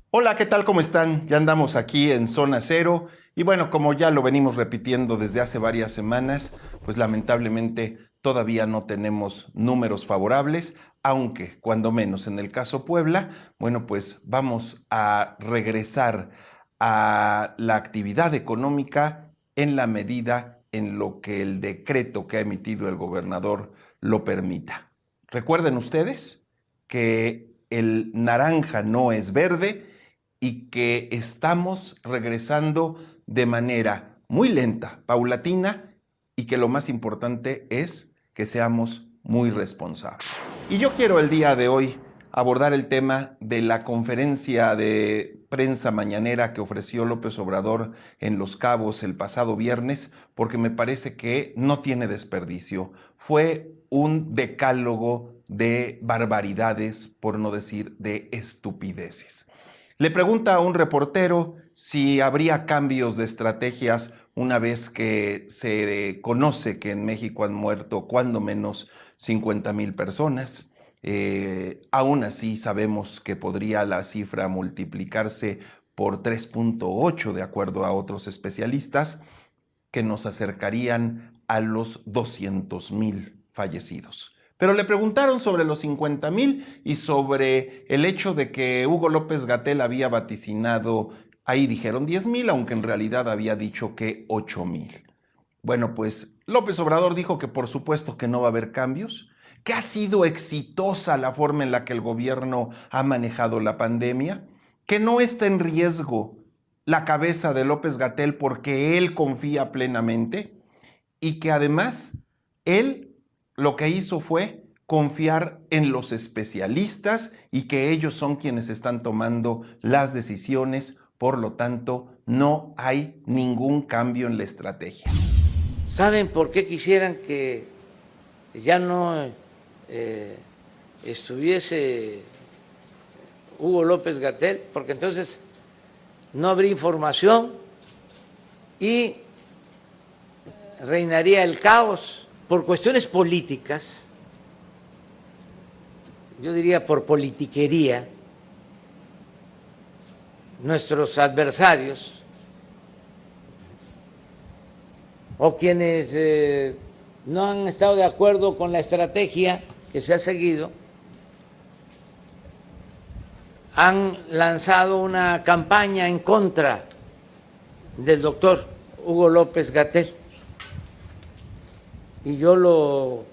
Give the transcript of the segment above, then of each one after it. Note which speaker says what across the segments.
Speaker 1: Hola, ¿qué tal? ¿Cómo están? Ya andamos aquí en Zona Cero y bueno, como ya lo venimos repitiendo desde hace varias semanas, pues lamentablemente todavía no tenemos números favorables, aunque cuando menos en el caso Puebla, bueno, pues vamos a regresar a la actividad económica en la medida en lo que el decreto que ha emitido el gobernador lo permita. Recuerden ustedes que el naranja no es verde y que estamos regresando de manera muy lenta, paulatina, y que lo más importante es que seamos muy responsables. Y yo quiero el día de hoy abordar el tema de la conferencia de prensa mañanera que ofreció López Obrador en Los Cabos el pasado viernes, porque me parece que no tiene desperdicio. Fue un decálogo de barbaridades, por no decir de estupideces. Le pregunta a un reportero si habría cambios de estrategias una vez que se conoce que en México han muerto cuando menos 50,000 personas. Aún así sabemos que podría la cifra multiplicarse por 3.8 de acuerdo a otros especialistas, que nos acercarían a los 200,000 fallecidos. Pero le preguntaron sobre los 50,000 y sobre el hecho de que Hugo López-Gatell había vaticinado, ahí dijeron 10,000, aunque en realidad había dicho que 8,000. Bueno, pues López Obrador dijo que por supuesto que no va a haber cambios, que ha sido exitosa la forma en la que el gobierno ha manejado la pandemia, que no está en riesgo la cabeza de López-Gatell porque él confía plenamente y que además él lo que hizo fue confiar en los especialistas y que ellos son quienes están tomando las decisiones, por lo tanto no hay ningún cambio en la estrategia.
Speaker 2: ¿Saben por qué quisieran que ya no estuviese Hugo López-Gatell? Porque entonces no habría información y reinaría el caos por cuestiones políticas, yo diría por politiquería. Nuestros adversarios o quienes no han estado de acuerdo con la estrategia que se ha seguido han lanzado una campaña en contra del doctor Hugo López-Gatell y yo lo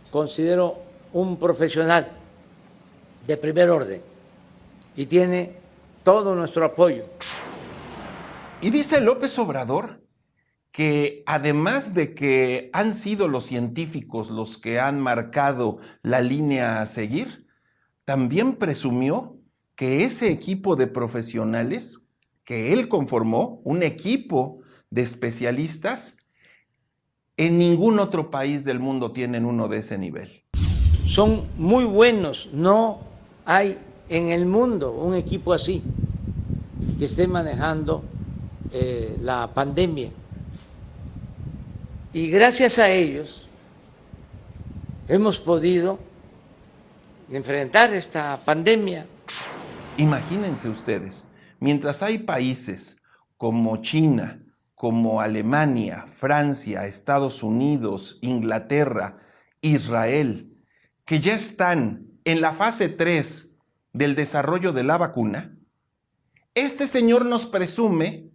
Speaker 2: considero un profesional de primer orden y tiene todo nuestro apoyo.
Speaker 1: Y dice López Obrador que además de que han sido los científicos los que han marcado la línea a seguir, también presumió que ese equipo de profesionales que él conformó, un equipo de especialistas, en ningún otro país del mundo tienen uno de ese nivel.
Speaker 2: Son muy buenos, no hay en el mundo un equipo así que esté manejando la pandemia. Y gracias a ellos hemos podido enfrentar esta pandemia.
Speaker 1: Imagínense ustedes, mientras hay países como China, como Alemania, Francia, Estados Unidos, Inglaterra, Israel, que ya están en la fase 3 del desarrollo de la vacuna, este señor nos presume,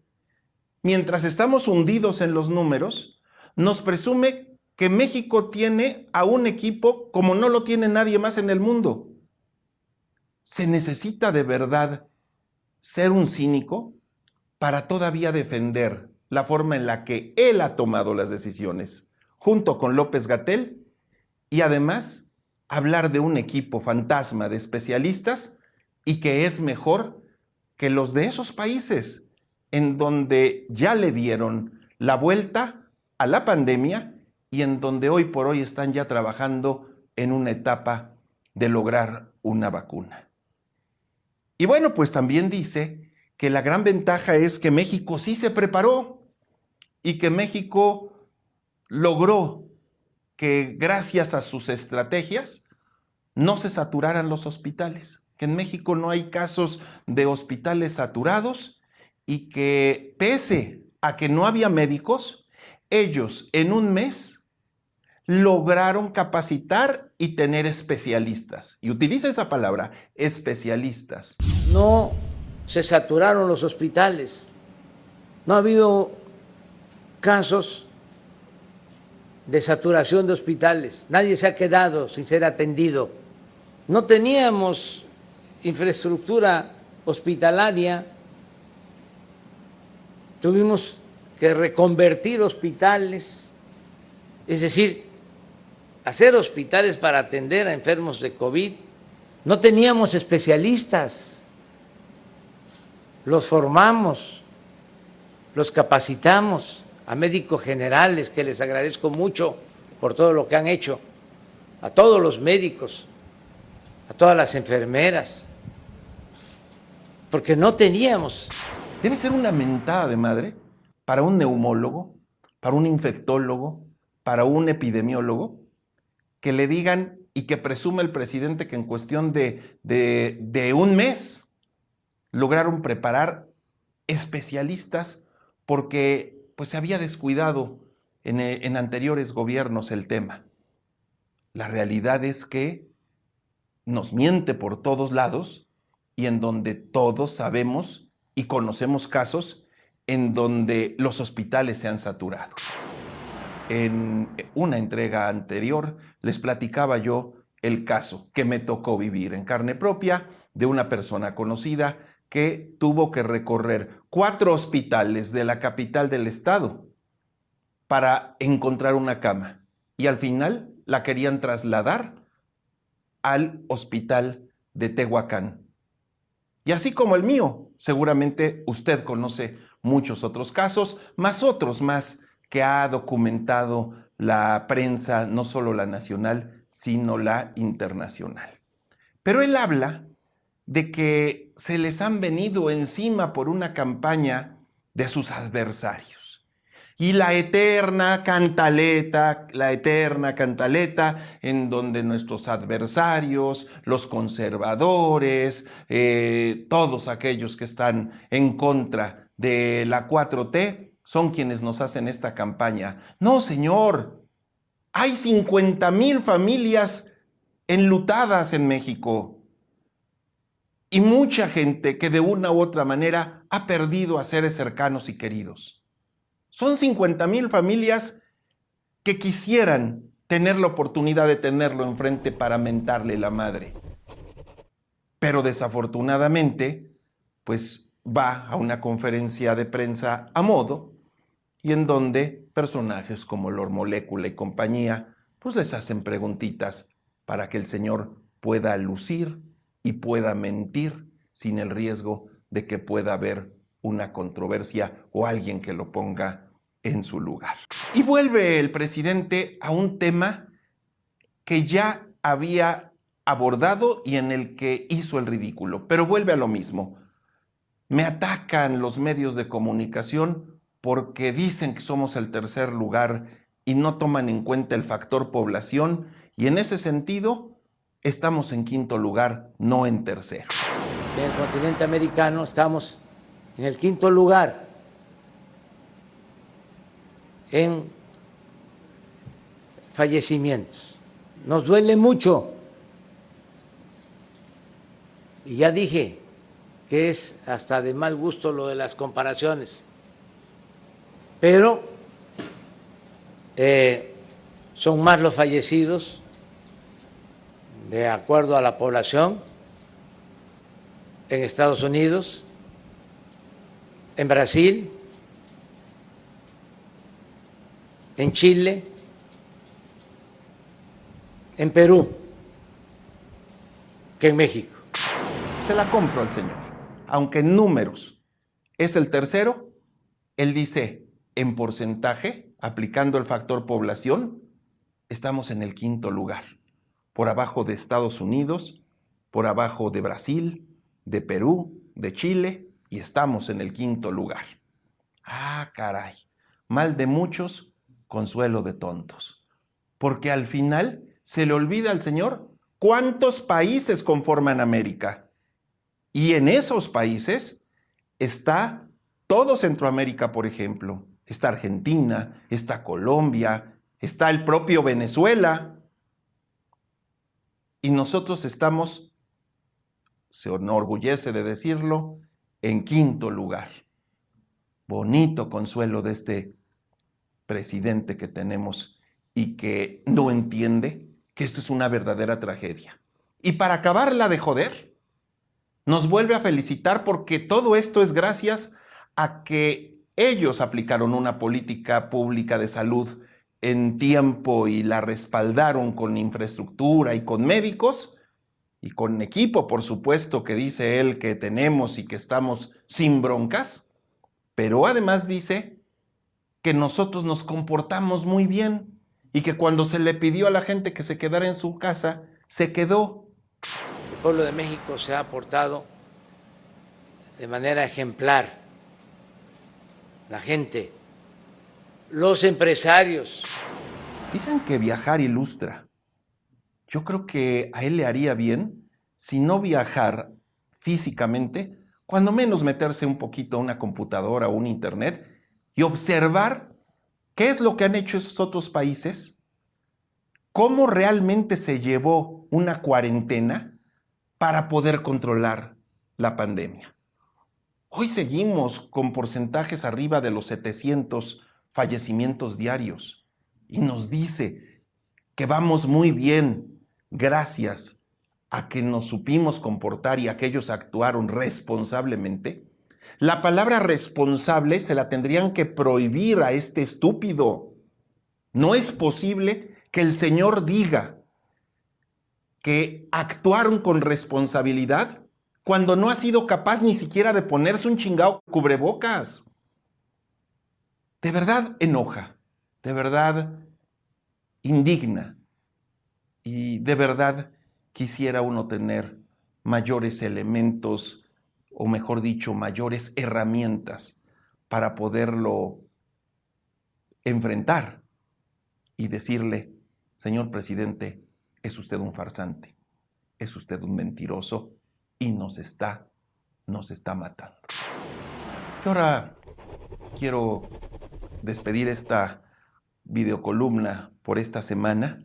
Speaker 1: mientras estamos hundidos en los números, nos presume que México tiene a un equipo como no lo tiene nadie más en el mundo. ¿Se necesita de verdad ser un cínico para todavía defender la forma en la que él ha tomado las decisiones, junto con López-Gatell, y además hablar de un equipo fantasma de especialistas y que es mejor que los de esos países en donde ya le dieron la vuelta a la pandemia y en donde hoy por hoy están ya trabajando en una etapa de lograr una vacuna? Y bueno, pues también dice que la gran ventaja es que México sí se preparó y que México logró que gracias a sus estrategias no se saturaran los hospitales. que en México no hay casos de hospitales saturados y que pese a que no había médicos, ellos en un mes lograron capacitar y tener especialistas. Y utiliza esa palabra, especialistas.
Speaker 2: No se saturaron los hospitales. No ha habido casos de saturación de hospitales. Nadie se ha quedado sin ser atendido. No teníamos infraestructura hospitalaria. Tuvimos que reconvertir hospitales, es decir, hacer hospitales para atender a enfermos de COVID. No teníamos especialistas. Los formamos, los capacitamos a médicos generales, que les agradezco mucho por todo lo que han hecho, a todos los médicos, a todas las enfermeras, porque no teníamos.
Speaker 1: Debe ser una mentada de madre para un neumólogo, para un infectólogo, para un epidemiólogo, que le digan y que presume el presidente que en cuestión de un mes lograron preparar especialistas porque pues, se había descuidado en anteriores gobiernos el tema. La realidad es que nos miente por todos lados y en donde todos sabemos y conocemos casos en donde los hospitales se han saturado. En una entrega anterior les platicaba yo el caso que me tocó vivir en carne propia de una persona conocida que tuvo que recorrer 4 hospitales de la capital del estado para encontrar una cama y al final la querían trasladar al hospital de Tehuacán. Y así como el mío, seguramente usted conoce muchos otros casos, más otros más que ha documentado la prensa, no solo la nacional, sino la internacional. Pero él habla de que se les han venido encima por una campaña de sus adversarios. Y la eterna cantaleta en donde nuestros adversarios, los conservadores, todos aquellos que están en contra de la 4T, son quienes nos hacen esta campaña. No, señor, hay 50,000 familias enlutadas en México. Y mucha gente que de una u otra manera ha perdido a seres cercanos y queridos. Son 50,000 familias que quisieran tener la oportunidad de tenerlo enfrente para mentarle la madre. Pero desafortunadamente, pues va a una conferencia de prensa a modo y en donde personajes como Lord Molécula y compañía, pues les hacen preguntitas para que el señor pueda lucir y pueda mentir sin el riesgo de que pueda haber una controversia o alguien que lo ponga en su lugar. Y vuelve el presidente a un tema que ya había abordado y en el que hizo el ridículo, pero vuelve a lo mismo. Me atacan los medios de comunicación porque dicen que somos el tercer lugar y no toman en cuenta el factor población y en ese sentido estamos en quinto lugar, no en tercero.
Speaker 2: En el continente americano estamos en el quinto lugar en fallecimientos. Nos duele mucho. Y ya dije que es hasta de mal gusto lo de las comparaciones. Pero son más los fallecidos de acuerdo a la población en Estados Unidos, en Brasil, en Chile, en Perú, que en México.
Speaker 1: Se la compro al señor. Aunque en números es el tercero, él dice en porcentaje, aplicando el factor población, estamos en el quinto lugar, por abajo de Estados Unidos, por abajo de Brasil, de Perú, de Chile, y estamos en el quinto lugar. Ah, caray, mal de muchos, consuelo de tontos. Porque al final se le olvida al señor cuántos países conforman América. Y en esos países está todo Centroamérica, por ejemplo. Está Argentina, está Colombia, está el propio Venezuela. Y nosotros estamos, se enorgullece de decirlo, en quinto lugar. Bonito consuelo de este presidente que tenemos y que no entiende que esto es una verdadera tragedia. Y para acabarla de joder, nos vuelve a felicitar porque todo esto es gracias a que ellos aplicaron una política pública de salud en tiempo y la respaldaron con infraestructura y con médicos y con equipo, por supuesto, que dice él que tenemos y que estamos sin broncas, pero además dice que nosotros nos comportamos muy bien y que cuando se le pidió a la gente que se quedara en su casa, se quedó.
Speaker 2: El pueblo de México se ha portado de manera ejemplar. La gente, los empresarios.
Speaker 1: Dicen que viajar ilustra. Yo creo que a él le haría bien, si no viajar físicamente, cuando menos meterse un poquito a una computadora o un internet y observar qué es lo que han hecho esos otros países, cómo realmente se llevó una cuarentena para poder controlar la pandemia. Hoy seguimos con porcentajes arriba de los 700 fallecimientos diarios y nos dice que vamos muy bien gracias a que nos supimos comportar y aquellos actuaron responsablemente. La palabra responsable se la tendrían que prohibir a este estúpido. No es posible que el Señor diga que actuaron con responsabilidad cuando no ha sido capaz ni siquiera de ponerse un chingado cubrebocas. De verdad enoja, de verdad indigna y de verdad quisiera uno tener mayores elementos, o mejor dicho, mayores herramientas para poderlo enfrentar y decirle, señor presidente, es usted un farsante, es usted un mentiroso y nos está matando. Y ahora quiero despedir esta videocolumna por esta semana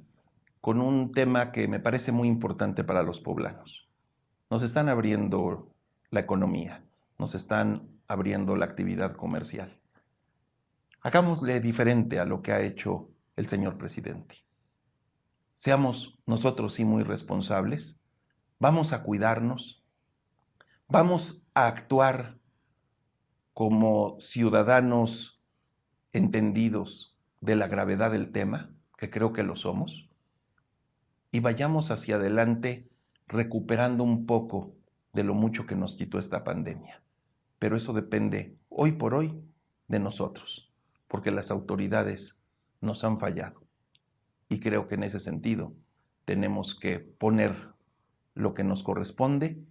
Speaker 1: con un tema que me parece muy importante para los poblanos. Nos están abriendo la economía, nos están abriendo la actividad comercial. Hagámosle diferente a lo que ha hecho el señor presidente. Seamos nosotros sí muy responsables, vamos a cuidarnos, vamos a actuar como ciudadanos entendidos de la gravedad del tema, que creo que lo somos, y vayamos hacia adelante recuperando un poco de lo mucho que nos quitó esta pandemia. Pero eso depende hoy por hoy de nosotros, porque las autoridades nos han fallado. Y creo que en ese sentido tenemos que poner lo que nos corresponde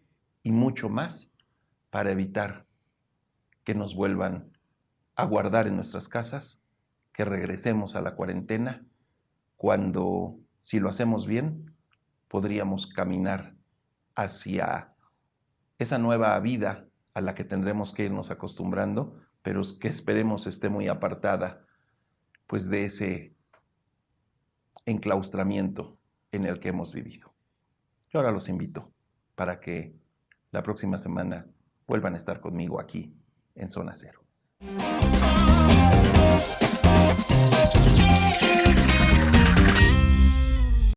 Speaker 1: y mucho más para evitar que nos vuelvan a guardar en nuestras casas, que regresemos a la cuarentena, cuando, si lo hacemos bien, podríamos caminar hacia esa nueva vida a la que tendremos que irnos acostumbrando, pero que esperemos esté muy apartada pues de ese enclaustramiento en el que hemos vivido. Yo ahora los invito para que la próxima semana vuelvan a estar conmigo aquí en Zona Cero.